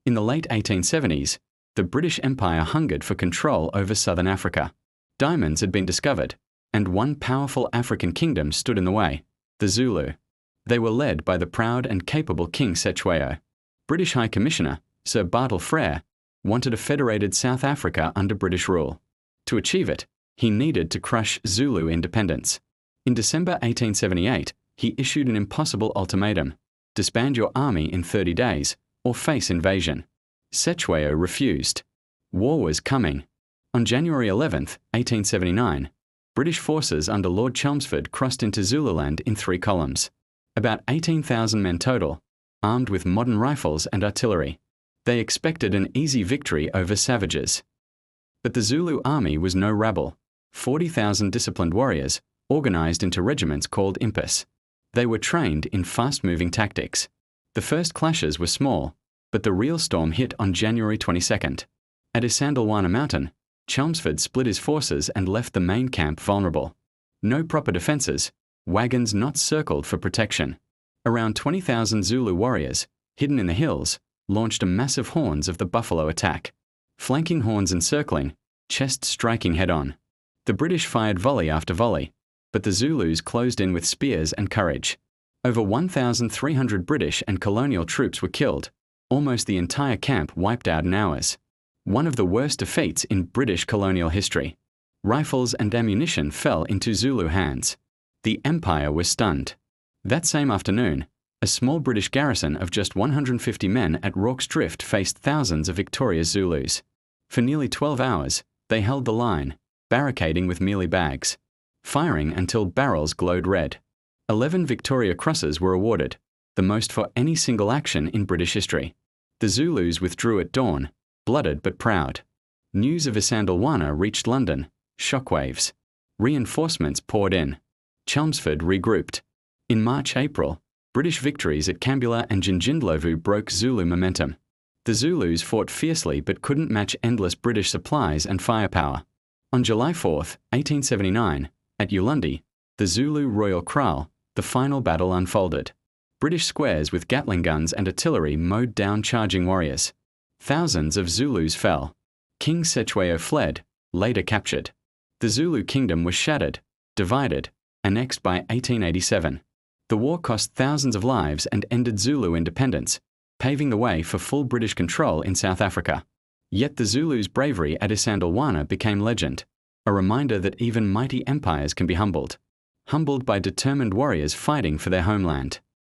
In the late 1870s, the British Empire hungered for control over southern Africa. Diamonds had been discovered, and one powerful African kingdom stood in the way, the Zulu. They were led by the proud and capable King Cetshwayo. British High Commissioner, Sir Bartle Frere, wanted a federated South Africa under British rule. To achieve it, he needed to crush Zulu independence. In December 1878, he issued an impossible ultimatum: disband your army in 30 days, or face invasion. Cetshwayo refused. War was coming. On January 11, 1879, British forces under Lord Chelmsford crossed into Zululand in 3 columns. About 18,000 men total, armed with modern rifles and artillery. They expected an easy victory over savages. But the Zulu army was no rabble. 40,000 disciplined warriors, organized into regiments called impis. They were trained in fast-moving tactics. The first clashes were small, but the real storm hit on January 22nd. At Isandlwana Mountain, Chelmsford split his forces and left the main camp vulnerable. No proper defenses, wagons not circled for protection. Around 20,000 Zulu warriors, hidden in the hills, launched a massive horns of the buffalo attack. Flanking horns encircling, chest striking head-on. The British fired volley after volley, but the Zulus closed in with spears and courage. Over 1,300 British and colonial troops were killed, almost the entire camp wiped out in hours. One of the worst defeats in British colonial history. Rifles and ammunition fell into Zulu hands. The Empire was stunned. That same afternoon, a small British garrison of just 150 men at Rorke's Drift faced thousands of victorious Zulus. For nearly 12 hours, they held the line, barricading with mealie bags, firing until barrels glowed red. 11 Victoria Crosses were awarded, the most for any single action in British history. The Zulus withdrew at dawn, blooded but proud. News of Isandlwana reached London, shockwaves. Reinforcements poured in. Chelmsford regrouped. In March-April, British victories at Kambula and Njindlovu broke Zulu momentum. The Zulus fought fiercely but couldn't match endless British supplies and firepower. On July 4, 1879, at Ulundi, the Zulu Royal Kraal, the final battle unfolded. British squares with Gatling guns and artillery mowed down charging warriors. Thousands of Zulus fell. King Cetshwayo fled, later captured. The Zulu kingdom was shattered, divided, annexed by 1887. The war cost thousands of lives and ended Zulu independence, paving the way for full British control in South Africa. Yet the Zulus' bravery at Isandlwana became legend, a reminder that even mighty empires can be humbled by determined warriors fighting for their homeland.